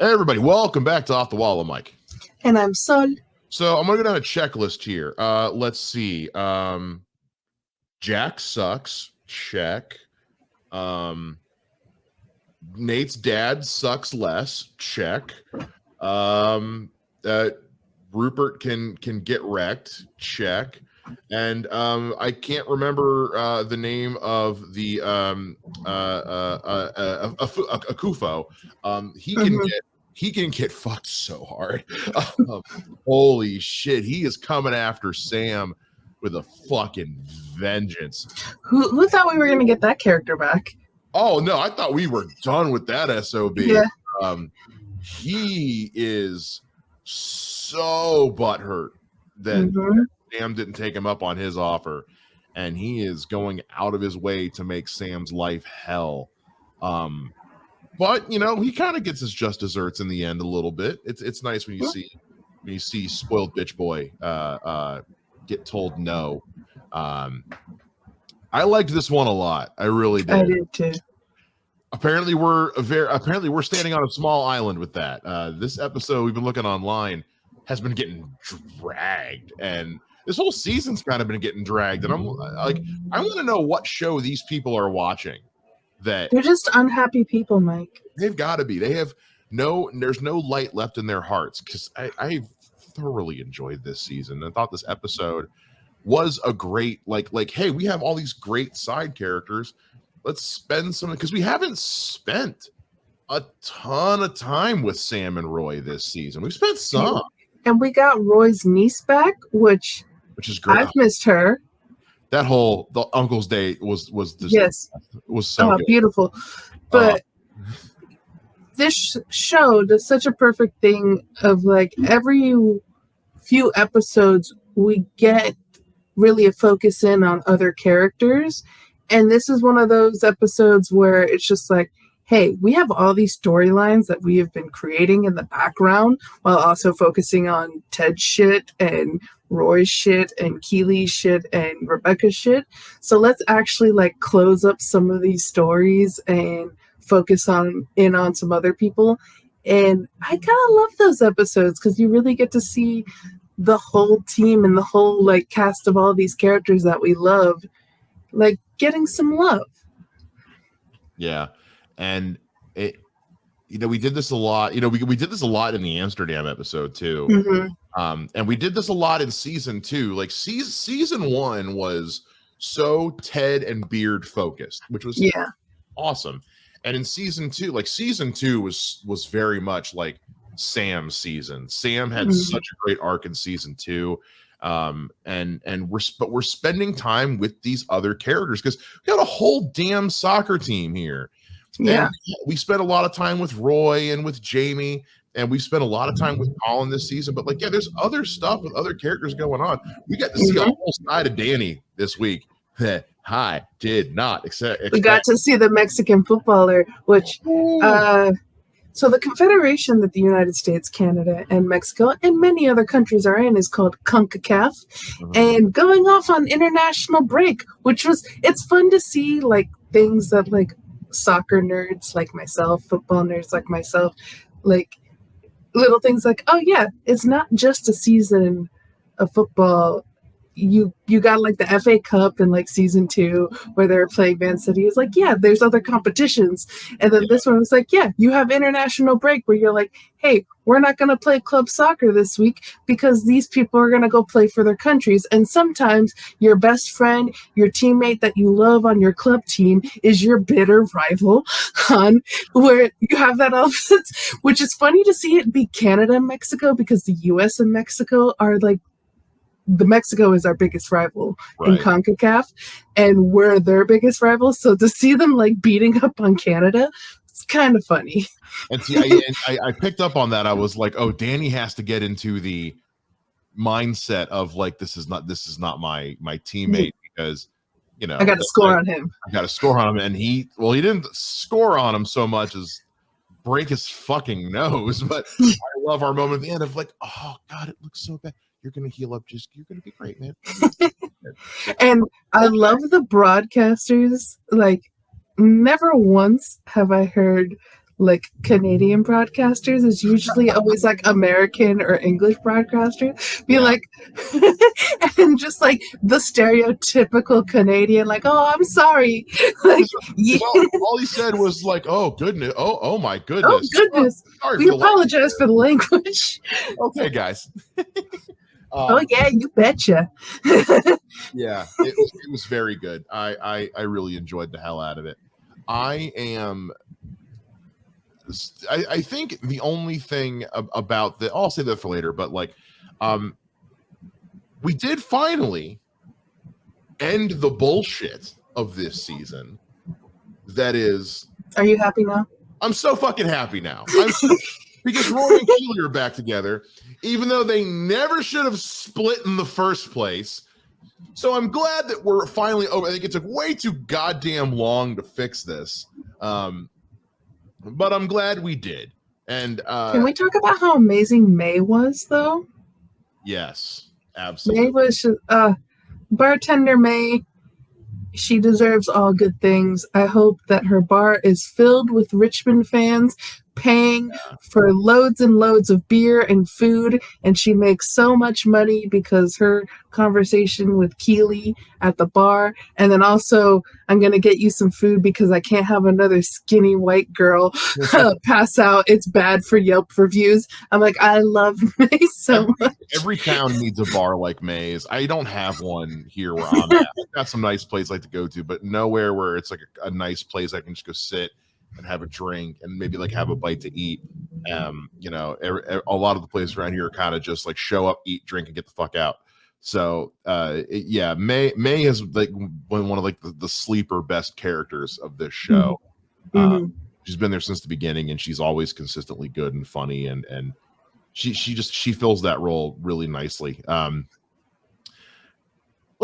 Hey everybody, welcome back to Off the Wall. I'm Mike. And I'm Sol. So I'm gonna go down a checklist here. Let's see. Jack sucks. Check. Nate's dad sucks less. Check. Rupert can get wrecked. Check. And I can't remember the name of the Akufo. He can get fucked so hard. Holy shit, he is coming after Sam with a fucking vengeance. Who thought we were gonna get that character back? Oh no, I thought we were done with that SOB. Yeah. He is so butthurt that Sam didn't take him up on his offer, and he is going out of his way to make Sam's life hell. But you know, he kind of gets his just desserts in the end a little bit. It's nice when you see spoiled bitch boy get told no. I liked this one a lot. I really did. I did too. Apparently we're standing on a small island with that. This episode we've been looking online has been getting dragged, and this whole season's kind of been getting dragged. And I'm like, I want to know what show these people are watching. That they're just unhappy people, Mike. They've got to be. There's no light left in their hearts, because I thoroughly enjoyed this season. I thought this episode was a great like hey, we have all these great side characters. Let's spend some, because we haven't spent a ton of time with Sam and Roy this season. We've spent some, and we got Roy's niece back, which is great. I've missed her. That whole the Uncle's Day was just, yes, was so good. Beautiful. But this show does such a perfect thing of like every few episodes we get really a focus in on other characters, and this is one of those episodes where it's just like, hey, we have all these storylines that we have been creating in the background while also focusing on Ted's shit and Roy's shit and Keely's shit and Rebecca's shit. So let's actually like close up some of these stories and focus on some other people. And I kind of love those episodes because you really get to see the whole team and the whole like cast of all these characters that we love, like getting some love. Yeah. And it, we did this a lot. We did this a lot in the Amsterdam episode too. And we did this a lot in season 2. Like season 1 was so Ted and Beard focused, which was awesome. And in season 2, was very much like Sam's season. Sam had such a great arc in season 2. And we're spending time with these other characters because we got a whole damn soccer team here. Yeah, and we spent a lot of time with Roy and with Jamie, and we've spent a lot of time with Colin this season. But there's other stuff with other characters going on. We got to see a whole side of Danny this week. I did not expect. We got to see the Mexican footballer, which so the confederation that the United States, Canada, and Mexico, and many other countries are in is called CONCACAF, and going off on international break, it's fun to see like things that like soccer nerds like myself, football nerds like myself, like little things like, oh yeah, it's not just a season of football. You got like the FA Cup in like season 2 where they're playing Man City. It's like, yeah, there's other competitions. And then this one was like, yeah, you have international break where you're like, hey, we're not going to play club soccer this week because these people are going to go play for their countries. And sometimes your best friend, your teammate that you love on your club team is your bitter rival, where you have that opposite, which is funny to see it be Canada and Mexico because the US and Mexico are like, the Mexico is our biggest rival in CONCACAF, and we're their biggest rival. So to see them like beating up on Canada, it's kind of funny. And see, I picked up on that. I was like, oh, Danny has to get into the mindset of like, this is not my teammate because I got to score on him. I got to score on him, and he didn't score on him so much as break his fucking nose. But I love our moment at the end of like, oh God, it looks so bad. You're going to heal up. You're going to be great, man. And I love the broadcasters. Like, never once have I heard like Canadian broadcasters is usually always like American or English broadcasters. Be like, and just like the stereotypical Canadian, like, oh, I'm sorry. Like, all he said was like, oh, goodness. Oh, my oh, goodness. goodness. Sorry We apologize for the language. Okay, guys. Oh, yeah, you betcha. Yeah, it was very good. I really enjoyed the hell out of it. I think the only thing about the, I'll say that for later, but like, we did finally end the bullshit of this season. That is, are you happy now? I'm so fucking happy now. Because Roy and Keely are back together, even though they never should have split in the first place. So I'm glad that we're finally over. I think it took way too goddamn long to fix this. But I'm glad we did. And can we talk about how amazing May was, though? Yes, absolutely. May was bartender May. She deserves all good things. I hope that her bar is filled with Richmond fans paying for loads and loads of beer and food, and she makes so much money because her conversation with Keely at the bar. And then also, I'm going to get you some food because I can't have another skinny white girl pass out. It's bad for Yelp reviews. I'm like, I love May so much. Every town needs a bar like May's. I don't have one here where I'm at. I've got some nice places I like to go to, but nowhere where it's like a nice place I can just go sit and have a drink and maybe like have a bite to eat. You know, a lot of the places around here are kind of just like show up, eat, drink, and get the fuck out. So May is like one of like the sleeper best characters of this show. She's been there since the beginning, and she's always consistently good and funny, and she fills that role really nicely. Let's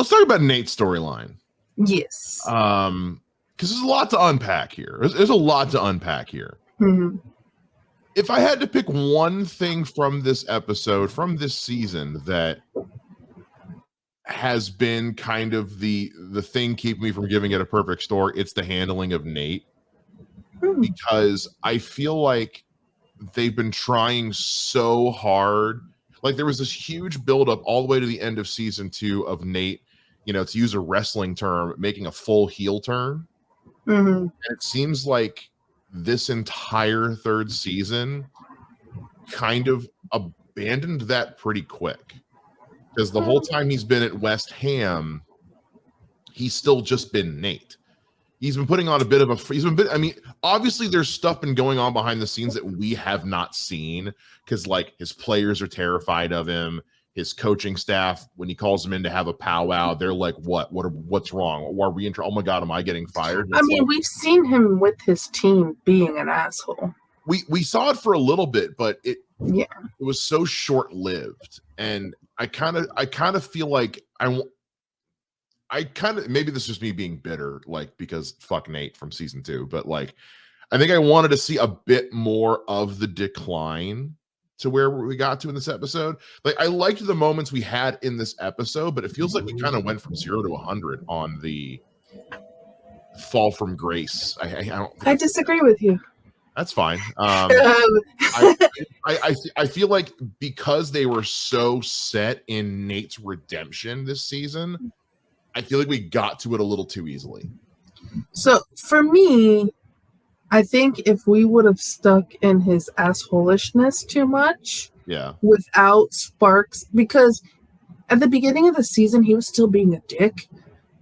talk about Nate's storyline. Yes. Because there's a lot to unpack here. There's a lot to unpack here. If I had to pick one thing from this episode, from this season, that has been kind of the thing keeping me from giving it a perfect score, it's the handling of Nate. Because I feel like they've been trying so hard. Like there was this huge buildup all the way to the end of season 2 of Nate, you know, to use a wrestling term, making a full heel turn. And it seems like this entire third season kind of abandoned that pretty quick. Because the whole time he's been at West Ham, he's still just been Nate. He's been putting on a bit of a, I mean, obviously there's stuff been going on behind the scenes that we have not seen, because like his players are terrified of him. His coaching staff, when he calls them in to have a powwow, they're like, what's wrong? Are we in trouble? Oh my God, am I getting fired? I mean, we've seen him with his team being an asshole. We saw it for a little bit, but it was so short-lived. And I kind of feel like maybe this is just me being bitter, like, because fuck Nate from season 2, but like, I think I wanted to see a bit more of the decline to where we got to in this episode. Like, I liked the moments we had in this episode, but it feels like we kind of went from 0 to 100 on the fall from grace. I disagree with you. That's fine. I feel like because they were so set in Nate's redemption this season, I feel like we got to it a little too easily. So for me, I think if we would have stuck in his assholishness too much, without sparks, because at the beginning of the season he was still being a dick,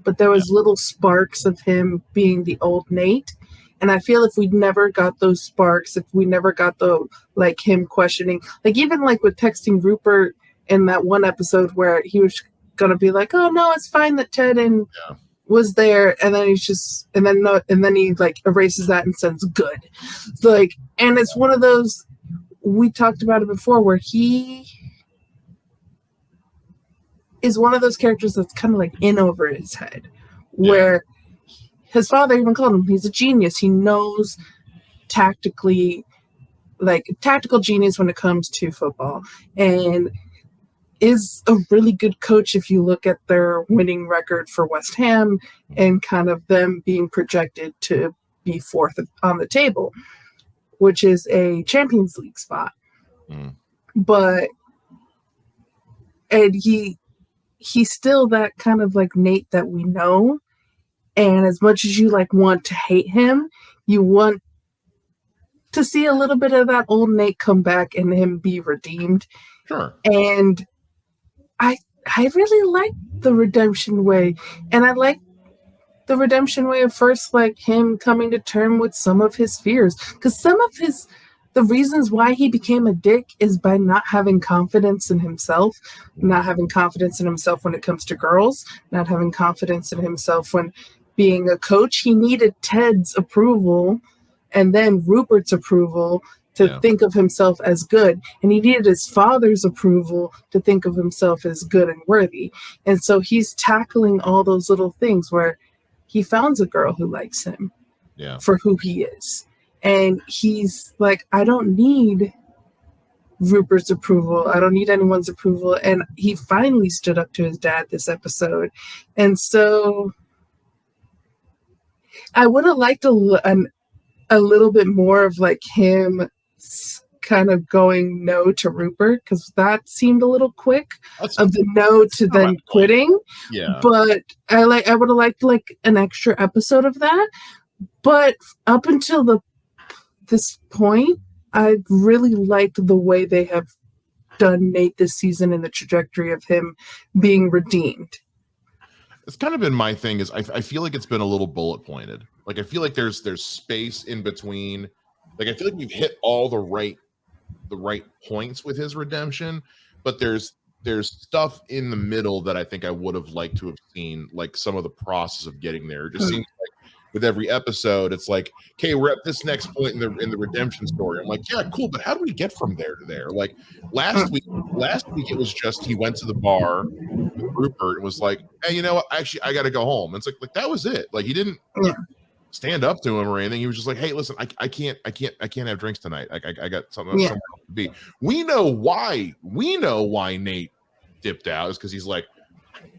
but there was little sparks of him being the old Nate. And I feel if we never got those sparks, if we never got the, like, him questioning, like even like with texting Rupert in that one episode where he was gonna be like, oh no, it's fine that Ted was there, and then he's just, and then he like erases that and says good. So, like, and it's one of those, we talked about it before, where he is one of those characters that's kind of like in over his head, where his father even called him, he's a genius. He knows tactical genius when it comes to football, and is a really good coach if you look at their winning record for West Ham and kind of them being projected to be fourth on the table. which is a Champions League spot. But and he's still that kind of like Nate that we know. And as much as you like want to hate him, you want to see a little bit of that old Nate come back and him be redeemed. Sure. And I really like the redemption way. And I like the redemption way of first like him coming to terms with some of his fears. Because some of the reasons why he became a dick is by not having confidence in himself, not having confidence in himself when it comes to girls, not having confidence in himself when being a coach. He needed Ted's approval and then Rupert's approval to think of himself as good. And he needed his father's approval to think of himself as good and worthy. And so he's tackling all those little things where he found a girl who likes him for who he is. And he's like, I don't need Rupert's approval. I don't need anyone's approval. And he finally stood up to his dad this episode. And so I would have liked a little bit more of like him kind of going no to Rupert, because that seemed a little quick of the no to then quitting. Yeah. But I would have liked like an extra episode of that. But up until this point, I really liked the way they have done Nate this season and the trajectory of him being redeemed. It's kind of been my thing is I feel like it's been a little bullet pointed. Like I feel like there's space in between. Like I feel like we've hit all the right points with his redemption, but there's stuff in the middle that I think I would have liked to have seen, like some of the process of getting there. It just seems like with every episode, it's like, okay, we're at this next point in the redemption story. I'm like, yeah, cool, but how do we get from there to there? Like last week it was just he went to the bar with Rupert and was like, hey, you know what? Actually, I got to go home. And it's like that was it. Like he didn't stand up to him or anything. He was just like, hey, listen, I can't have drinks tonight. I got something else to be. We know why Nate dipped out is because he's like,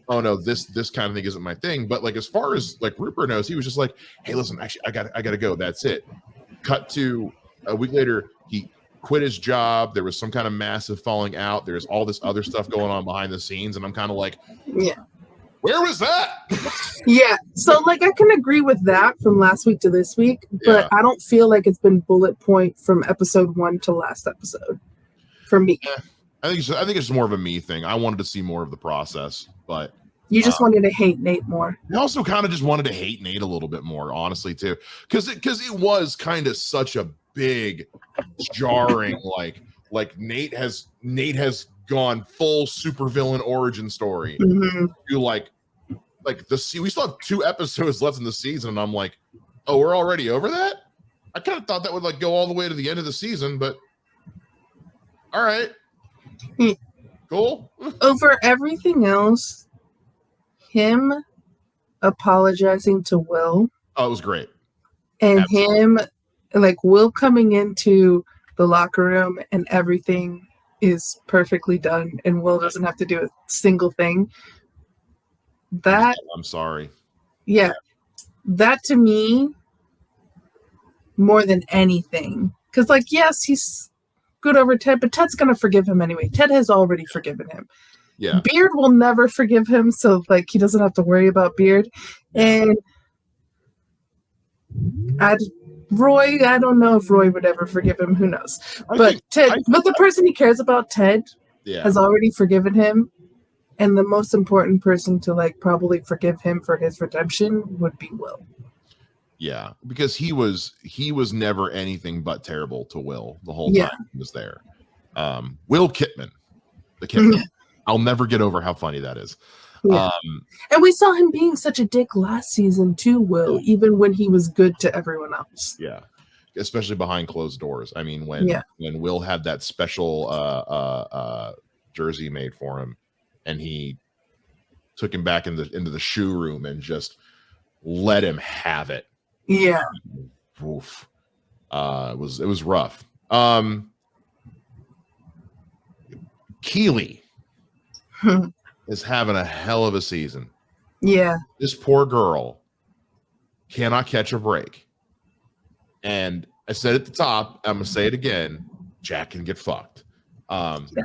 oh no, this kind of thing isn't my thing. But like as far as like Rupert knows, he was just like, hey, listen, actually I gotta go. That's it. Cut to a week later, he quit his job. There was some kind of massive falling out. There's all this other stuff going on behind the scenes, and I'm kind of like, where was that? So like I can agree with that from last week to this week, but I don't feel like it's been bullet point from episode 1 to last episode for me. I think it's more of a me thing. I wanted to see more of the process, but you just wanted to hate Nate more. I also kind of just wanted to hate Nate a little bit more, honestly, too, because it was kind of such a big, jarring like Nate has gone full supervillain origin story. You like we still have 2 episodes left in the season, and I'm like, oh, we're already over that? I kind of thought that would like go all the way to the end of the season, but all right. Cool. Over everything else, him apologizing to Will. Oh, it was great. And him, like Will coming into the locker room and everything is perfectly done and Will doesn't have to do a single thing. That I'm sorry. Yeah. That to me, more than anything. Because like, yes, he's good over Ted, but Ted's gonna forgive him anyway. Ted has already forgiven him. Yeah. Beard will never forgive him, so like he doesn't have to worry about Beard. And Roy, I don't know if Roy would ever forgive him. Who knows? But the person he cares about, Ted, has already forgiven him. And the most important person to like probably forgive him for his redemption would be Will. Yeah, because he was never anything but terrible to Will the whole time he was there. Will Kidman, the Kidman. I'll never get over how funny that is. Yeah. And we saw him being such a dick last season too, Will, even when he was good to everyone else. Yeah, especially behind closed doors. I mean, when Will had that special jersey made for him, and he took him back into the shoe room and just let him have it. Yeah. Oof. It was rough. Keely is having a hell of a season. Yeah. This poor girl cannot catch a break. And I said at the top, I'm gonna say it again. Jack can get fucked.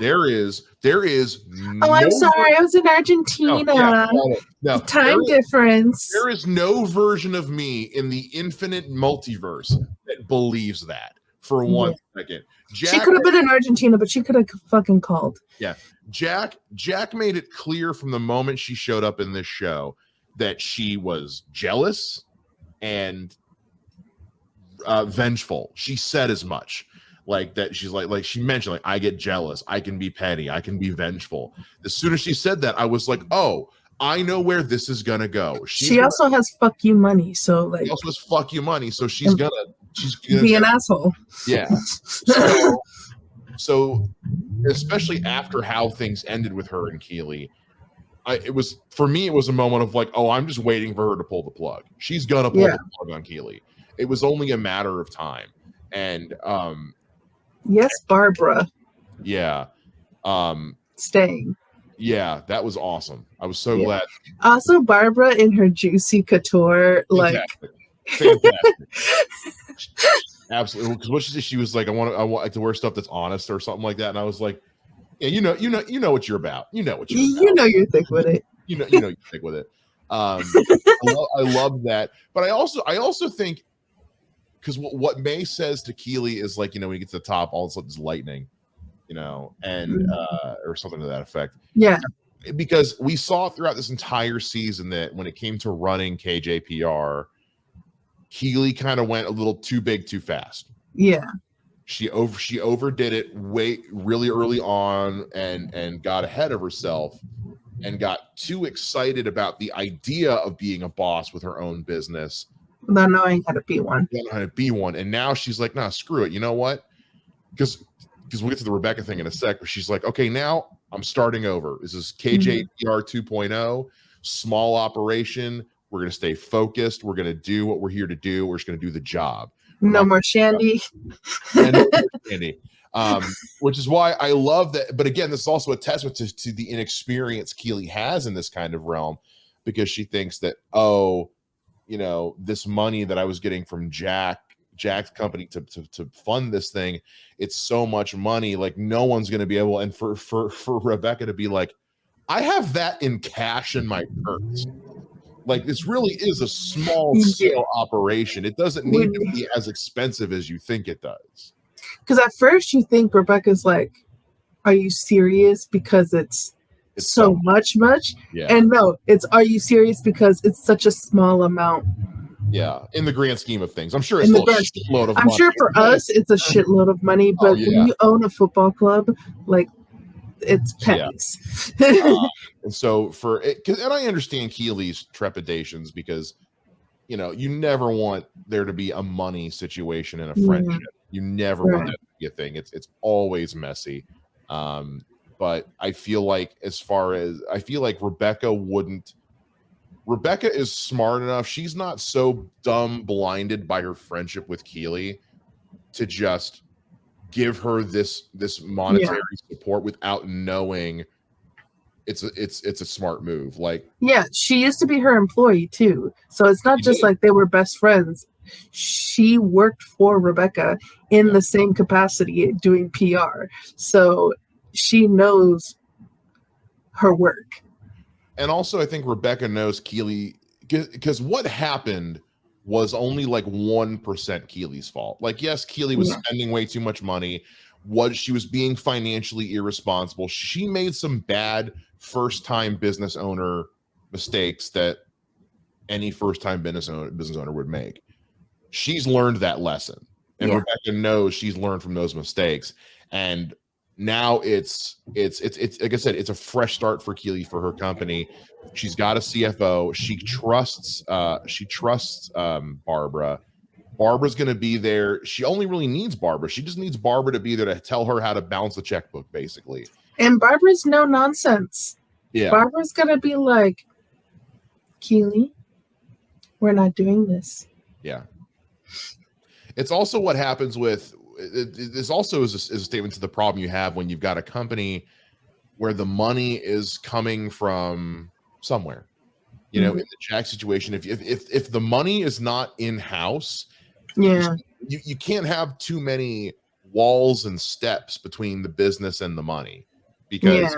There is Oh, I'm sorry. I was in Argentina. No, Time difference. There is no version of me in the infinite multiverse that believes that for 1 second. She could have been in Argentina, but she could have fucking called. Yeah. Jack made it clear from the moment she showed up in this show that she was jealous and vengeful. She said as much. Like that, she's like she mentioned, like, I get jealous, I can be petty, I can be vengeful. As soon as she said that, I was like, oh, I know where this is gonna go. She also has fuck you money, so like, she also has fuck you money, so she's gonna be an asshole. Yeah. So especially after how things ended with her and Keely, it was a moment of like, oh, I'm just waiting for her to pull the plug. She's gonna pull the plug on Keely. It was only a matter of time. And yes, Barbara. Yeah. Staying. Yeah, that was awesome. I was so glad. Also, Barbara in her juicy couture, like fantastic. Absolutely. Because what she said, she was like, I want to wear stuff that's honest or something like that. And I was like, yeah, you know what you're about. You know what you're about. You know you're thick with it. you know you're thick with it. I love that. But I also think, because what May says to Keely is like, when you get to the top, all of a sudden it's lightning, and or something to that effect. Yeah. Because we saw throughout this entire season that when it came to running KJPR, Keely kind of went a little too big too fast. Yeah. She overdid it really early on and got ahead of herself and got too excited about the idea of being a boss with her own business. Without knowing how to be one. And now she's like, nah, screw it. You know what? Because we'll get to the Rebecca thing in a sec, but she's like, okay, now I'm starting over. This is KJPR 2.0, small operation. We're going to stay focused. We're going to do what we're here to do. We're just going to do the job. No more Shandy. Which is why I love that. But again, this is also a testament to the inexperience Keely has in this kind of realm, because she thinks that, this money that I was getting from Jack's company to fund this thing, it's so much money, like no one's going to be able. And for Rebecca to be like, I have that in cash in my purse. Like, this really is a small scale operation. It doesn't need to be as expensive as you think it does. Because at first you think Rebecca's like, are you serious? Because it's so much. Yeah. And no, are you serious? Because it's such a small amount. Yeah. In the grand scheme of things. I'm sure it's a shitload of money. I'm sure for us it's a shitload of money, but when you own a football club, like, it's pennies. And so and I understand Keely's trepidations, because you never want there to be a money situation in a friendship. You never want that to be a thing. It's always messy. But I feel like Rebecca is smart enough. She's not so dumb blinded by her friendship with Keely to just give her this monetary support without knowing it's a smart move. Like, she used to be her employee too, so it's not just like they were best friends. She worked for Rebecca in the same capacity doing PR, so she knows her work. And also I think Rebecca knows Keely, because what happened was only like 1% Keely's fault. Like, yes, Keely was spending way too much money. She was being financially irresponsible. She made some bad first-time business owner mistakes that any first-time business owner would make. She's learned that lesson, and Rebecca knows she's learned from those mistakes. And now it's like I said, it's a fresh start for Keely, for her company. She's got a CFO. She trusts Barbara. Barbara's going to be there. She only really needs Barbara. She just needs Barbara to be there to tell her how to balance the checkbook, basically. And Barbara's no nonsense. Yeah. Barbara's going to be like, Keely, we're not doing this. Yeah. It's also what happens with this also is a statement to the problem you have when you've got a company where the money is coming from somewhere. In the Jack situation, if the money is not in house, you can't have too many walls and steps between the business and the money, because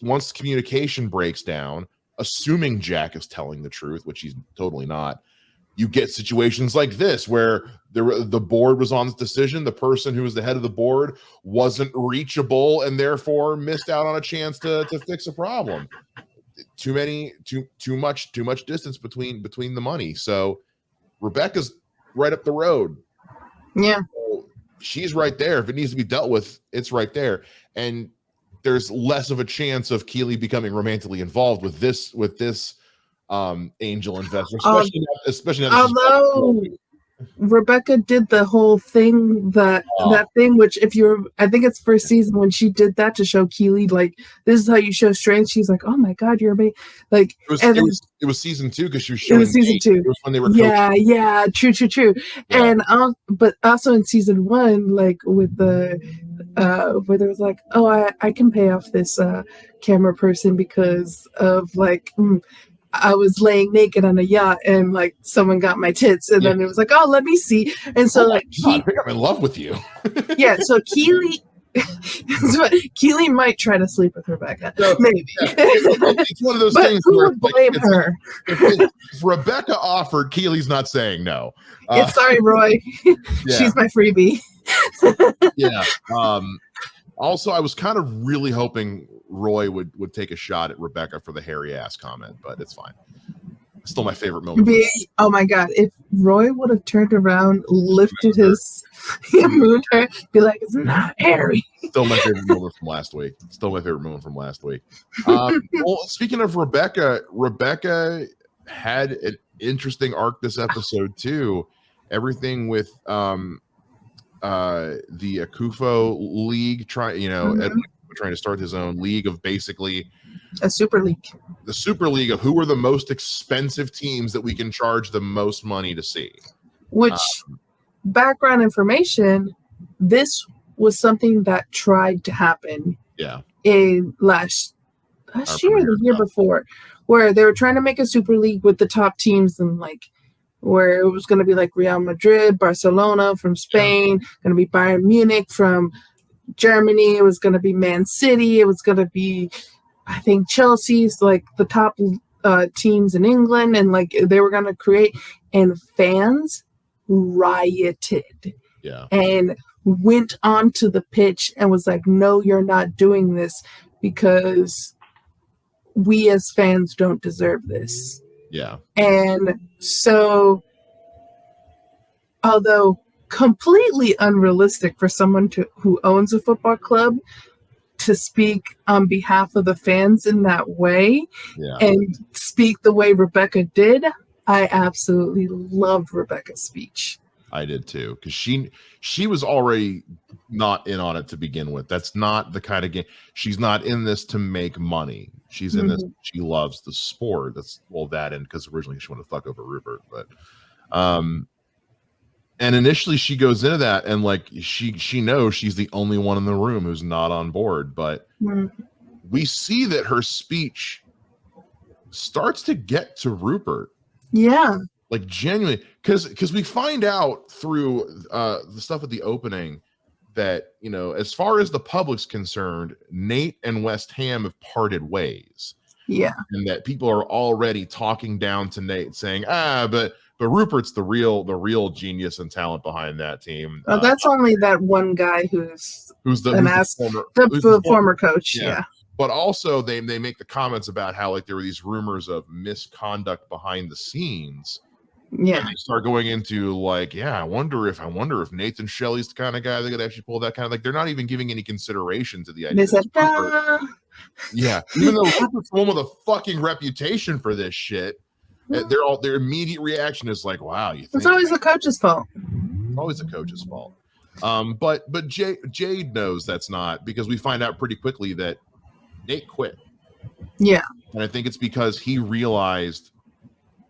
once communication breaks down, assuming Jack is telling the truth, which he's totally not, you get situations like this where the board was on this decision. The person who was the head of the board wasn't reachable and therefore missed out on a chance to fix a problem. Too much distance between the money. So Rebecca's right up the road. Yeah. So she's right there. If it needs to be dealt with, it's right there. And there's less of a chance of Keely becoming romantically involved with this angel investor, especially now although Rebecca did the whole thing that thing, which I think it's first season when she did that to show Keely, like, this is how you show strength. She's like, oh my God, you're amazing. Like, it was season 2 because she was showing. It was season 2. It was when they were true. Yeah. And but also in season 1, like with the where there was like, oh, I can pay off this camera person because of like. I was laying naked on a yacht and like someone got my tits, and then it was like, oh, let me see. And so I think I'm in love with you. Yeah. So Keely might try to sleep with Rebecca. So, maybe. It's one of those things who where would blame her? If Rebecca offered, Keely's not saying no. Sorry, Roy. She's my freebie. Yeah. Also, I was kind of really hoping Roy would take a shot at Rebecca for the hairy ass comment, but it's fine. Still my favorite moment. Oh my God. If Roy would have turned around, lifted his moon hair, be like, it's not hairy. Still my favorite moment from last week. Well, speaking of Rebecca had an interesting arc this episode too. Everything with the Akufo League trying to start his own league of basically a super league. The super league of who are the most expensive teams that we can charge the most money to see. Which background information, this was something that tried to happen. Yeah. In last year, the year before, where they were trying to make a super league with the top teams and like where it was going to be like Real Madrid, Barcelona from Spain, going to be Bayern Munich from Germany. It was going to be Man City. It was going to be, I think, Chelsea's like the top teams in England. And like they were going to create, and fans rioted. Yeah. And went onto the pitch and was like, no, you're not doing this because we as fans don't deserve this. Yeah. And so, although completely unrealistic for someone who owns a football club to speak on behalf of the fans in that way and speak the way Rebecca did, I absolutely loved Rebecca's speech. I did too, because she was already not in on it to begin with. That's not the kind of game. She's not in this to make money. She's in this. She loves the sport. That's that, and because originally she wanted to fuck over Rupert, but and initially she goes into that and like she knows she's the only one in the room who's not on board, but we see that her speech starts to get to Rupert. Yeah. Like genuinely, because we find out through the stuff at the opening that, you know, as far as the public's concerned, Nate and West Ham have parted ways. Yeah. And that people are already talking down to Nate saying, but Rupert's the real genius and talent behind that team. That's only that one guy who's the former coach. Yeah. But also they make the comments about how like there were these rumors of misconduct behind the scenes. Yeah. And they start going into like, I wonder if Nathan Shelley's the kind of guy that could actually pull that kind of, like, they're not even giving any consideration to the idea. They said, yeah, even though Rupert's the one with a fucking reputation for this shit, their immediate reaction is like, wow, you think it's always the coach's fault. Always the coach's fault. But Jade knows that's not, because we find out pretty quickly that Nate quit. Yeah. And I think it's because he realized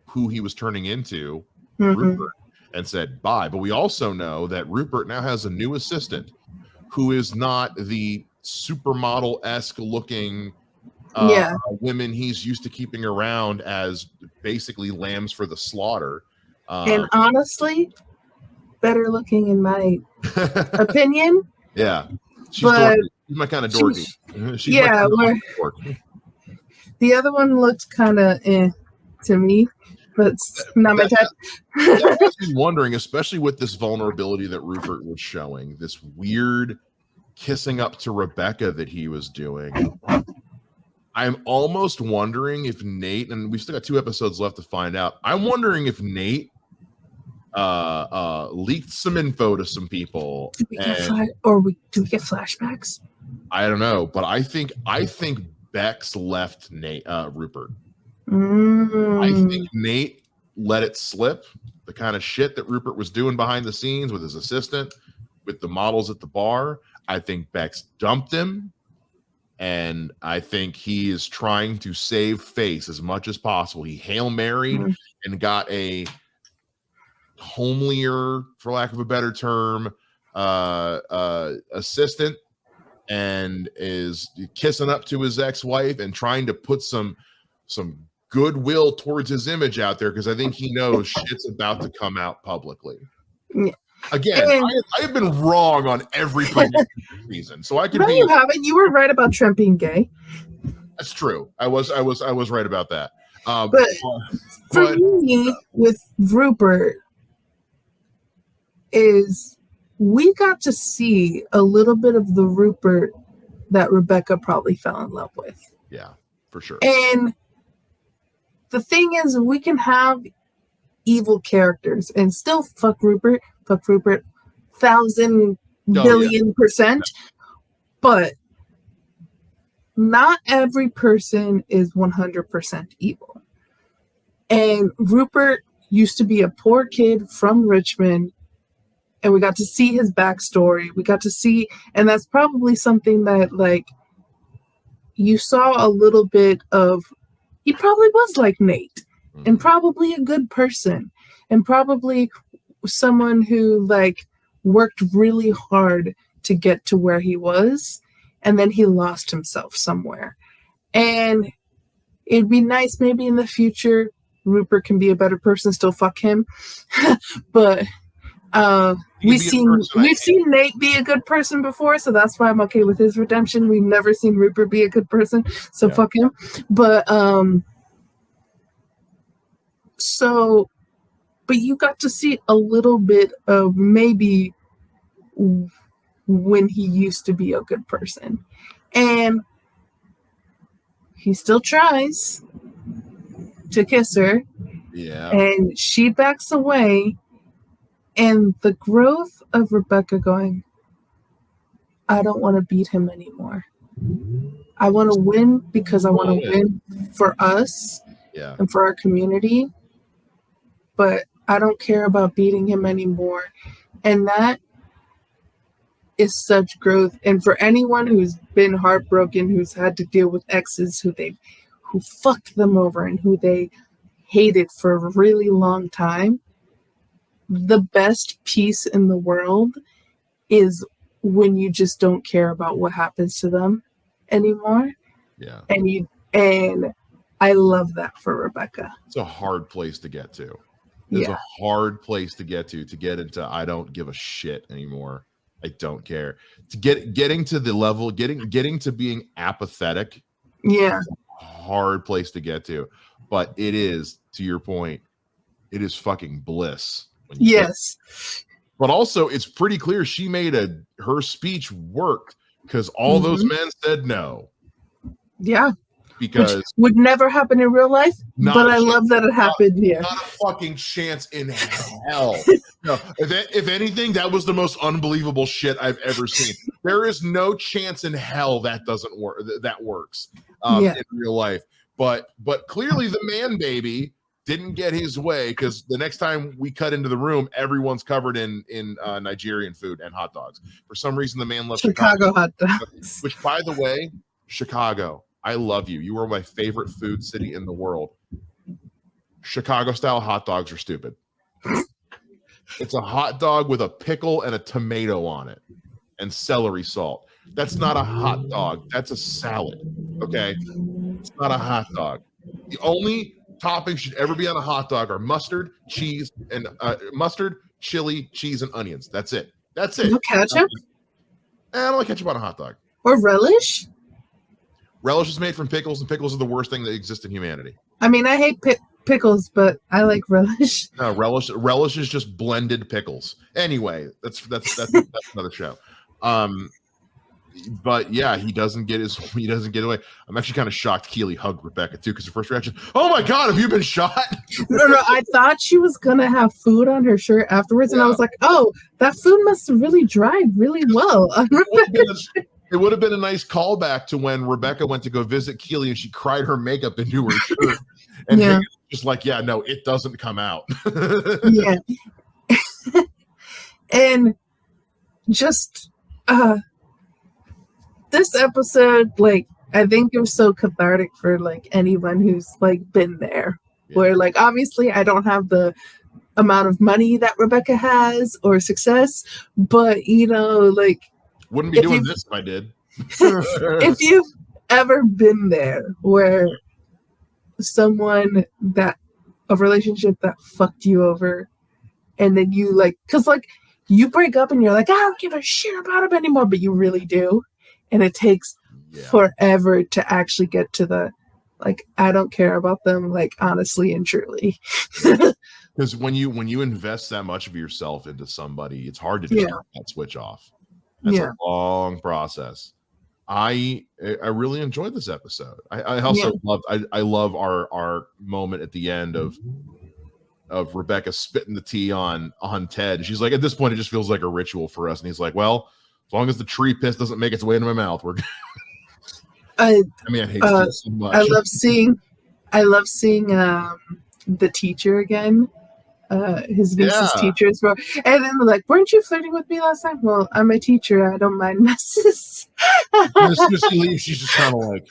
who he was turning into, Rupert, and said bye. But we also know that Rupert now has a new assistant who is not the supermodel-esque looking women he's used to keeping around as basically lambs for the slaughter. And honestly, better looking in my opinion. Yeah. She's But dorky. She's my kind of dorky. She's yeah, my kind where of dork. the other one looked kind of to me, but it's not my type. That has me wondering, especially with this vulnerability that Rupert was showing, this weird kissing up to Rebecca that he was doing. I'm almost wondering if Nate, and we've still got 2 episodes left to find out. I'm wondering if Nate leaked some info to some people. Do we get flashbacks? I don't know, but I think Bex left Rupert. I think Nate let it slip, the kind of shit that Rupert was doing behind the scenes with his assistant, with the models at the bar. I think Bex dumped him, and I think he is trying to save face as much as possible. He Hail Married and got a homelier, for lack of a better term, assistant, and is kissing up to his ex-wife and trying to put some goodwill towards his image out there, because I think he knows shit's about to come out publicly. Yeah. Again, I have been wrong on every reason, so I can No, be. you haven't. You were right about Trump being gay. That's true. I was right about that. But for me, with Rupert, is we got to see a little bit of the Rupert that Rebecca probably fell in love with. Yeah, for sure. And the thing is, we can have evil characters and still fuck Rupert, 1,000 billion %. But not every person is 100% evil. And Rupert used to be a poor kid from Richmond, and we got to see his backstory. We got to see, and that's probably something that, like, you saw a little bit of. He probably was like Nate, and probably a good person, and probably someone who, like, worked really hard to get to where he was, and then he lost himself somewhere. And it'd be nice maybe in the future Rupert can be a better person, still fuck him. But we've seen Nate be a good person before, so that's why I'm okay with his redemption. We've never seen Rupert be a good person, so fuck him. But but you got to see a little bit of maybe when he used to be a good person, and he still tries to kiss her, and she backs away. And the growth of Rebecca going, I don't want to beat him anymore. I want to win because I want to win for us and for our community. But I don't care about beating him anymore. And that is such growth. And for anyone who's been heartbroken, who's had to deal with exes who fucked them over and who they hated for a really long time, the best peace in the world is when you just don't care about what happens to them anymore. Yeah. And I love that for Rebecca. It's a hard place to get to. It's a hard place to get into I don't give a shit anymore. I don't care. To getting to the level, getting to being apathetic. Yeah. Hard place to get to. But it is, to your point, it is fucking bliss. Yes. But also, it's pretty clear she made her speech worked, because all those men said no. Yeah. Because which would never happen in real life, but I love that it happened here. Not a fucking chance in hell. No, if anything, that was the most unbelievable shit I've ever seen. There is no chance in hell that doesn't work. That works in real life. But clearly the man baby didn't get his way, because the next time we cut into the room, everyone's covered in Nigerian food and hot dogs. For some reason, the man left Chicago hot dogs. Which, by the way, Chicago, I love you. You are my favorite food city in the world. Chicago-style hot dogs are stupid. It's a hot dog with a pickle and a tomato on it and celery salt. That's not a hot dog. That's a salad, okay? It's not a hot dog. The only toppings should ever be on a hot dog are mustard, cheese, chili, cheese, and onions. That's it. That's it. No ketchup? I don't like ketchup on a hot dog. Or relish? Relish is made from pickles, and pickles are the worst thing that exists in humanity. I mean, I hate pickles, but I like relish. No, relish is just blended pickles. Anyway, that's another show. But yeah, he doesn't get away. I'm actually kind of shocked Keely hugged Rebecca too, because her first reaction, oh my god, have you been shot? No, I thought she was gonna have food on her shirt afterwards, and I was like, oh, that food must have really dried really well on Rebecca's shirt. It would have been a nice callback to when Rebecca went to go visit Keely and she cried her makeup into her shirt. And he was just like, yeah, no, it doesn't come out. Yeah. And just this episode, like, I think it was so cathartic for like anyone who's like been there. Yeah. Where like obviously I don't have the amount of money that Rebecca has or success, but you know, like, wouldn't be doing this if I did. If you've ever been there where someone that a relationship that fucked you over, and then you like, because like you break up and you're like, I don't give a shit about him anymore, but you really do, and it takes forever to actually get to the like, I don't care about them, like, honestly and truly. Because when you invest that much of yourself into somebody, it's hard to just turn that switch off. That's a long process. I really enjoyed this episode. I also loved. I love our moment at the end of Rebecca spitting the tea on Ted. She's like, at this point, it just feels like a ritual for us. And he's like, well, as long as the tree piss doesn't make its way into my mouth, we're good. I mean, I hate it so much. I love seeing the teacher again. His niece's teachers were, and then they're like, weren't you flirting with me last time? Well, I'm a teacher, I don't mind messes. As soon as she leaves, she's just kind of like,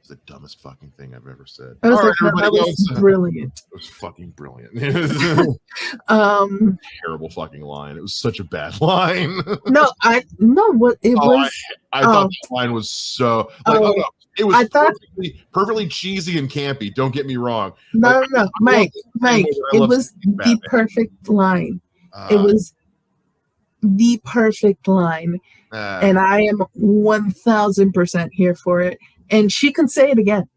it's the dumbest fucking thing I've ever said. I was that was brilliant. It was fucking brilliant. Terrible fucking line. It was such a bad line. I thought that line was so like, it was perfectly cheesy and campy. Don't get me wrong. No, Mike. It was the perfect line. It was the perfect line, and I am 1000% here for it. And she can say it again.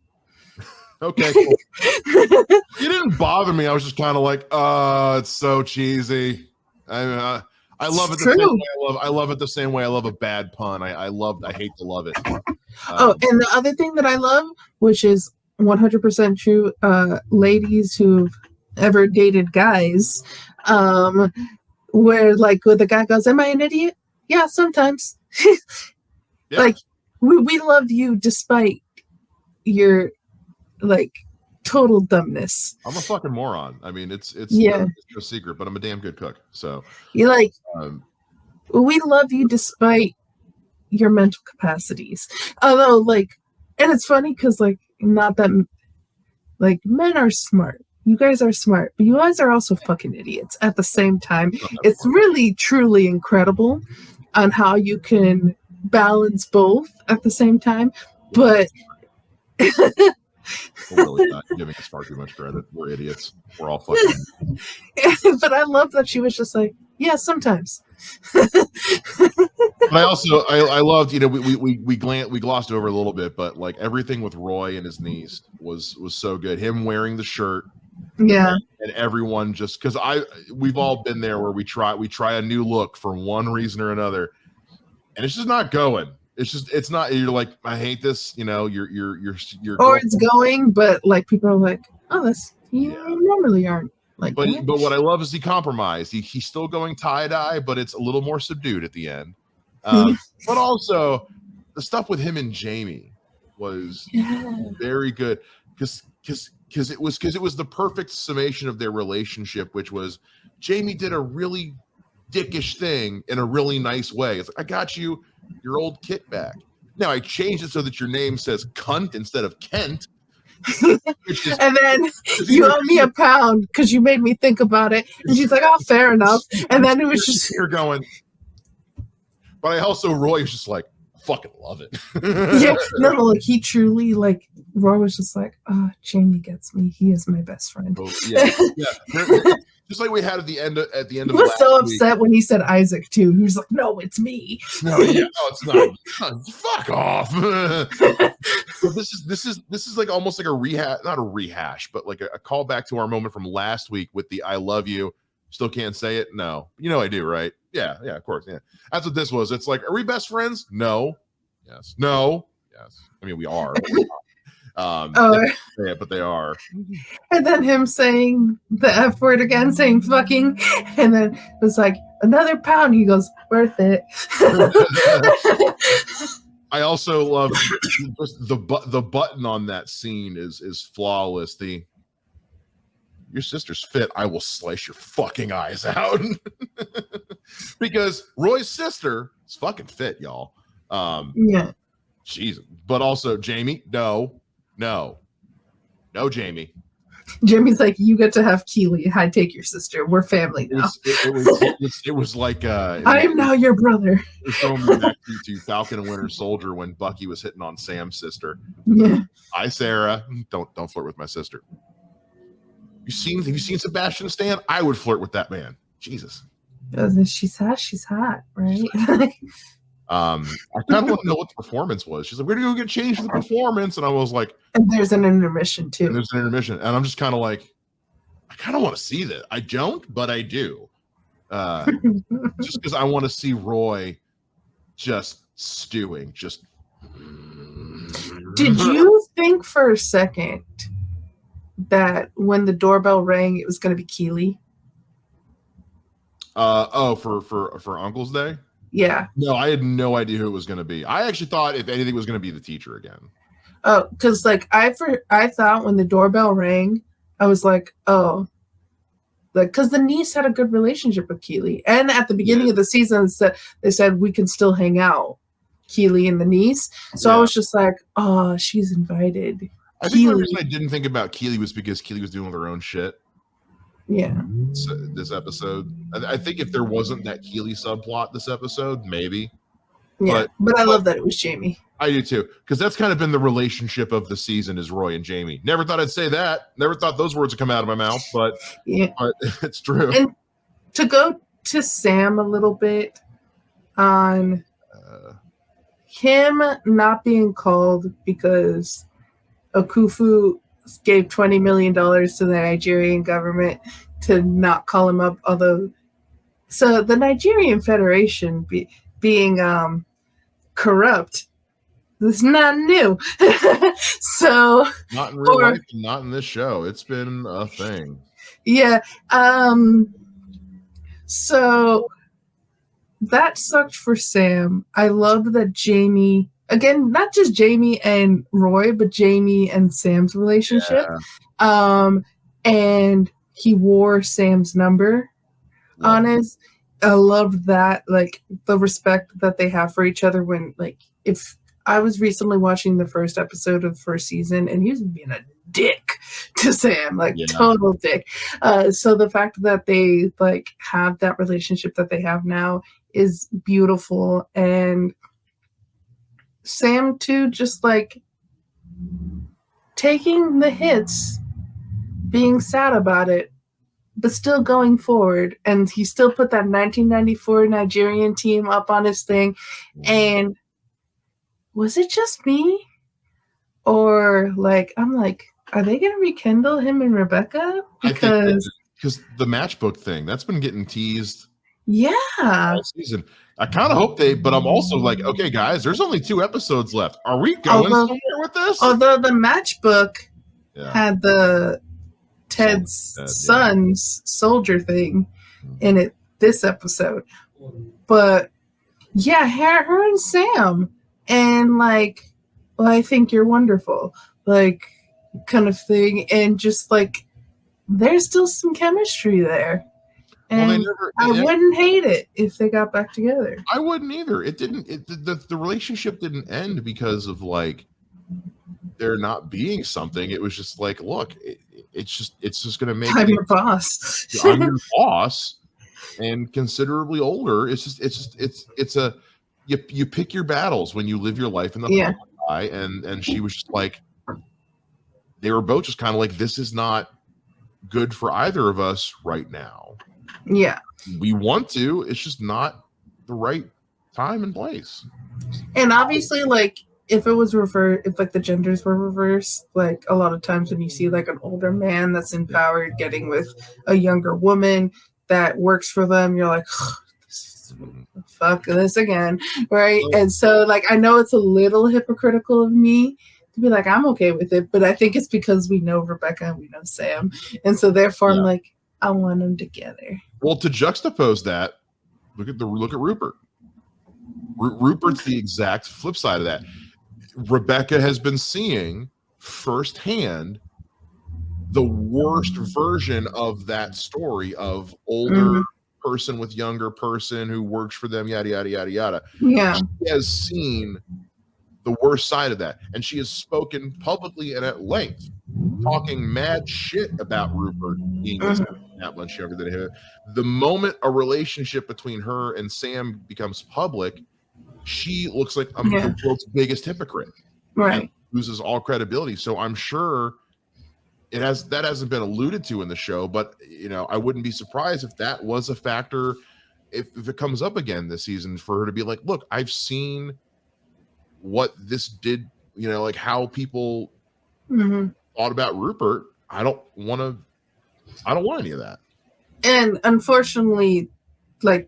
Okay, cool. It didn't bother me. I was just kind of like, it's so cheesy. I love it the same way I love it the same way I love a bad pun. I hate to love it. And the other thing that I love, which is 100% true, ladies who've ever dated guys, where like when the guy goes, am I an idiot? Yeah, sometimes. Like we love you despite your like total dumbness. I'm a fucking moron. I mean, it's no secret, but I'm a damn good cook. So you like we love you despite your mental capacities. Although like, and it's funny because like, not that like men are smart. You guys are smart, but you guys are also fucking idiots at the same time. It's really truly incredible on how you can balance both at the same time. But we're really not giving us far too much credit. We're idiots. We're all fucking. But I love that she was just like, yeah, sometimes. But I loved, you know, we glossed over a little bit, but like everything with Roy and his niece was so good. Him wearing the shirt, and everyone just because we've all been there where we try a new look for one reason or another, and it's just not going. It's not. You're like, I hate this. You know, you're or it's going, but like people are like, oh, that's you normally aren't. Like, but what I love is he compromised. He's still going tie-dye, but it's a little more subdued at the end. But also the stuff with him and Jamie was very good because it was the perfect summation of their relationship, which was Jamie did a really dickish thing in a really nice way. It's like, I got you your old kit back. Now I changed it so that your name says cunt instead of Kent. And then you owe me £1 because you made me think about it. And she's like, oh, fair enough. And then it was just you're going. But I also Roy was just like, fucking love it. Like he truly like Roy was just like, oh, Jamie gets me. He is my best friend. Oh, yeah. just like we had at the end of He was so upset when he said Isaac too. He was like, "No, it's me." No, yeah, no, it's not. Fuck off. But this is like almost like a rehash, not a rehash, but like a callback to our moment from last week with the "I love you." Still can't say it. No, you know I do, right? Yeah, of course. Yeah, that's what this was. It's like, are we best friends? No. Yes. No. Yes. I mean, we are. Yeah, but they are. And then him saying the F word again, saying fucking, and then it was like another pound. He goes, worth it. I also love just the button on that scene is flawless. Your sister's fit, I will slice your fucking eyes out. Because Roy's sister is fucking fit, y'all. Yeah. Jesus. But also, Jamie, no, Jamie. Jamie's like, you get to have Keely. I take your sister. We're family now. It was like I am now your brother. It was throwing me back to Falcon and Winter Soldier when Bucky was hitting on Sam's sister. Yeah. Hi, Sarah. Don't flirt with my sister. Have you seen Sebastian Stan? I would flirt with that man. Jesus. She's hot, right? I kind of want to know what the performance was. She's like, we're gonna go get changed for the performance. And I was like, and there's an intermission too. And I'm just kind of like, I kind of want to see that. I don't, but I do. Just because I want to see Roy just stewing. Just Did you think for a second that when the doorbell rang, it was going to be Keely? For Uncle's Day? Yeah. No, I had no idea who it was going to be. I actually thought, if anything, it was going to be the teacher again. Oh, because like I thought when the doorbell rang, I was like, oh, like because the niece had a good relationship with Keely, and at the beginning of the season, they said we can still hang out, Keely and the niece. So I was just like, oh, she's invited. I think the reason I didn't think about Keely was because Keely was doing all her own shit. Yeah. So this episode, I think if there wasn't that Keely subplot this episode, maybe. Yeah, but I love that it was Jamie. I do too, because that's kind of been the relationship of the season is Roy and Jamie. Never thought I'd say that. Never thought those words would come out of my mouth, but it's true. And to go to Sam a little bit on him not being called because Okufu gave $20 million to the Nigerian government to not call him up, so the Nigerian Federation being corrupt is not new. So not in real life, not in this show. It's been a thing. Yeah. So that sucked for Sam. I love that Jamie, again, not just Jamie and Roy, but Jamie and Sam's relationship. Yeah. And he wore Sam's number on his. I love that, like the respect that they have for each other. When, like, if I was recently watching the first episode of the first season, and he was being a dick to Sam, like total dick. So the fact that they like have that relationship that they have now is beautiful, and Sam too, just like taking the hits, being sad about it, but still going forward. And he still put that 1994 Nigerian team up on his thing. And was it just me? Or like, I'm like, are they going to rekindle him and Rebecca? Because the matchbook thing, that's been getting teased. Yeah. All season. I kind of hope but I'm also like, okay, guys, there's only 2 episodes left. Are we going somewhere with this? Although the matchbook had the Ted's son's soldier thing in it this episode. But yeah, her and Sam, and like, well, I think you're wonderful, like kind of thing. And just like, there's still some chemistry there. And I wouldn't hate it if they got back together. I wouldn't either. It didn't. The relationship didn't end because of like there not being something. It was just like, look, it's just going to make. I'm your boss. I'm your boss, and considerably older. It's a you pick your battles when you live your life in the public eye, and she was just like, they were both just kind of like, this is not good for either of us right now. Yeah. We want to, it's just not the right time and place. And obviously, like, if it was reversed, if like the genders were reversed, like a lot of times when you see like an older man that's empowered getting with a younger woman that works for them, you're like, fuck this again, right? And so, like, I know it's a little hypocritical of me to be like, I'm okay with it, but I think it's because we know Rebecca and we know Sam, and so therefore I'm like, I want them together. Well, to juxtapose that, look at Rupert. Rupert's the exact flip side of that. Rebecca has been seeing firsthand the worst version of that story of older person with younger person who works for them, yada, yada, yada, yada. Yeah. She has seen the worst side of that. And she has spoken publicly and at length, talking mad shit about Rupert being that much younger than him. The moment a relationship between her and Sam becomes public, she looks like the world's biggest hypocrite, right? And loses all credibility. So I'm sure that hasn't been alluded to in the show, but I wouldn't be surprised if that was a factor if it comes up again this season, for her to be like, look, I've seen what this did, like how people thought about Rupert. I don't want any of that. And unfortunately, like,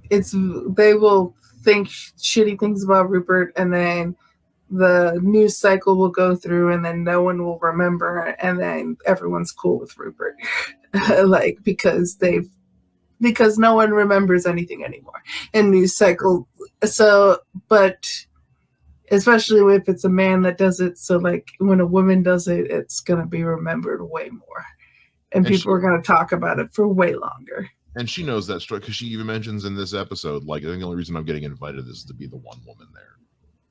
they will think shitty things about Rupert, and then the news cycle will go through, and then no one will remember, and then everyone's cool with Rupert, like, because no one remembers anything anymore in news cycle. So, but especially if it's a man that does it, so like when a woman does it, it's gonna be remembered way more, and people are gonna talk about it for way longer. And she knows that story because she even mentions in this episode, like, I think the only reason I'm getting invited is to be the one woman there.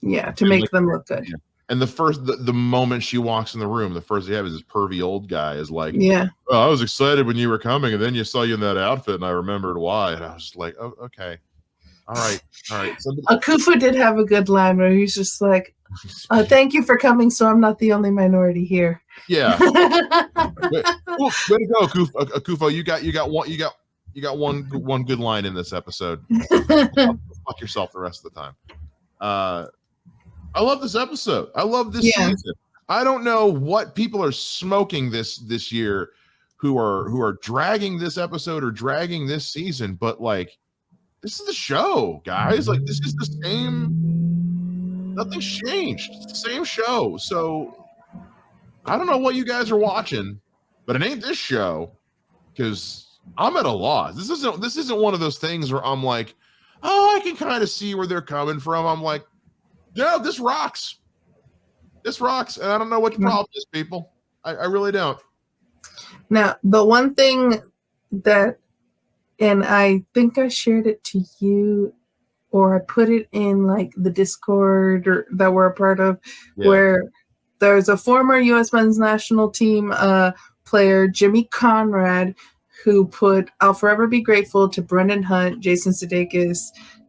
Yeah, to make them look good. Yeah. And the moment she walks in the room, the first thing you have is this pervy old guy is like, oh, I was excited when you were coming, and then you saw you in that outfit, and I remembered why. And I was just like, oh, okay. All right. Akufa did have a good line where he's just like, thank you for coming, so I'm not the only minority here. Yeah. Way to go, Akufa. You got one good line in this episode. Fuck yourself the rest of the time. I love this episode. I love this season. I don't know what people are smoking this year who are dragging this episode or dragging this season, but like, this is the show, guys. Like, this is the same. Nothing's changed. It's the same show. So I don't know what you guys are watching, but it ain't this show, because I'm at a loss. This isn't one of those things where I'm like, oh, I can kind of see where they're coming from. I'm like, yeah, this rocks. This rocks. And I don't know what the problem is, people. I really don't. Now, the one thing that, and I think I shared it to you, or I put it in like the Discord that we're a part of, where there's a former U.S. men's national team player, Jimmy Conrad, who put, I'll forever be grateful to Brendan Hunt, Jason Sudeikis,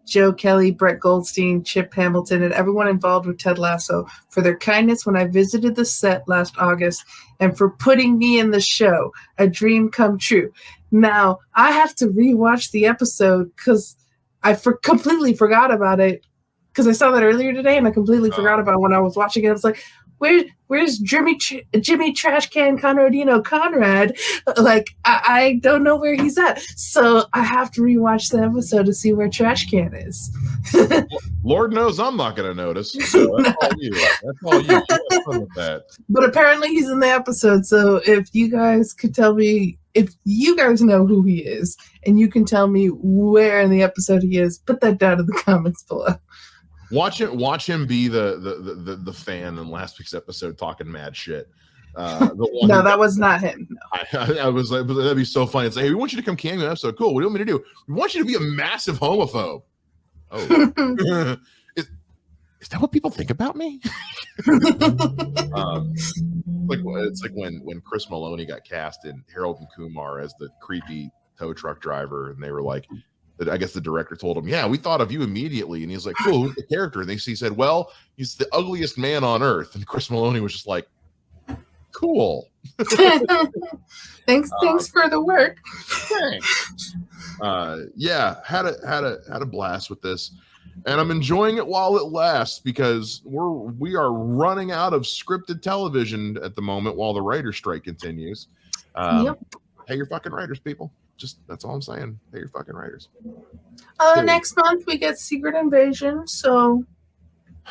Joe Kelly, Brett Goldstein, Chip Hamilton, and everyone involved with Ted Lasso for their kindness when I visited the set last August, and for putting me in the show. A dream come true. Now, I have to rewatch the episode because I completely forgot about it, because I saw that earlier today, and I completely forgot about it when I was watching it. I was like, where's Jimmy Trash Can Conradino Conrad? Like, I don't know where he's at. So I have to rewatch the episode to see where Trash Can is. Lord knows I'm not going to notice. So that's all you. That's all you. Have fun with that. But apparently he's in the episode. So if you guys could tell me, if you guys know who he is, and you can tell me where in the episode he is, put that down in the comments below. Watch him be the fan in last week's episode talking mad shit. No, that was not him. No. I was like, that'd be so funny. It's like, hey, we want you to come cameo episode. Cool. What do you want me to do? We want you to be a massive homophobe. Oh, is that what people think about me? It's like when Chris Maloney got cast in Harold and Kumar as the creepy tow truck driver, and they were like, I guess the director told him, yeah, we thought of you immediately. And he's like, cool, who's the character? And he said, well, he's the ugliest man on earth. And Chris Maloney was just like, cool. Thanks for the work. Thanks. Yeah, had a blast with this, and I'm enjoying it while it lasts because we are running out of scripted television at the moment while the writer's strike continues. Yep. Pay your fucking writers, people. Just that's all I'm saying. Pay your fucking writers. Next month we get Secret Invasion. So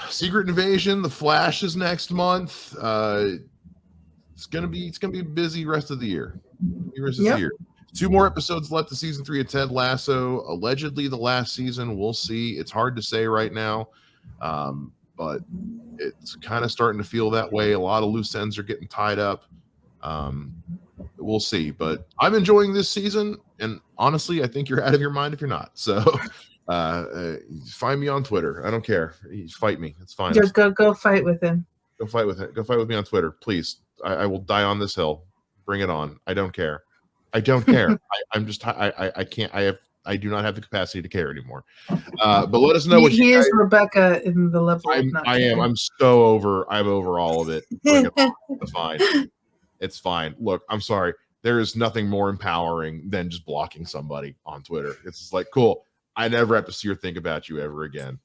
Secret Invasion, The Flash is next month. It's gonna be a busy rest of the year. Yep. 2 more episodes left of season 3 of Ted Lasso. Allegedly the last season. We'll see. It's hard to say right now, but it's kind of starting to feel that way. A lot of loose ends are getting tied up. We'll see, but I'm enjoying this season, and honestly, I think you're out of your mind if you're not. So, find me on Twitter. I don't care. Fight me. It's fine. Just go fight with him. Go fight with it. Go fight with me on Twitter, please. I will die on this hill. Bring it on. I don't care. I don't care. I'm just. I can't. I do not have the capacity to care anymore. But let us know what he is Rebecca in the level. I am. I'm so over. I'm over all of it. Bring it on. It's fine. It's fine. Look, I'm sorry. There is nothing more empowering than just blocking somebody on Twitter. It's just like, cool. I never have to see or think about you ever again.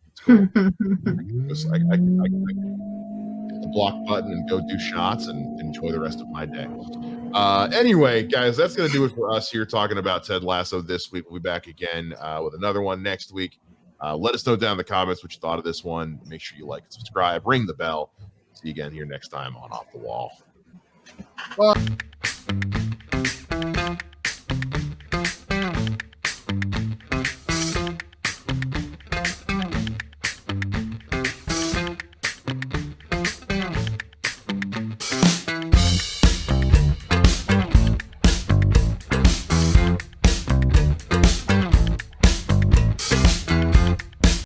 It's cool. I hit the block button and go do shots and enjoy the rest of my day. Anyway, guys, that's going to do it for us here talking about Ted Lasso this week. We'll be back again with another one next week. Let us know down in the comments what you thought of this one. Make sure you like and subscribe. Ring the bell. See you again here next time on Off the Wall. Well,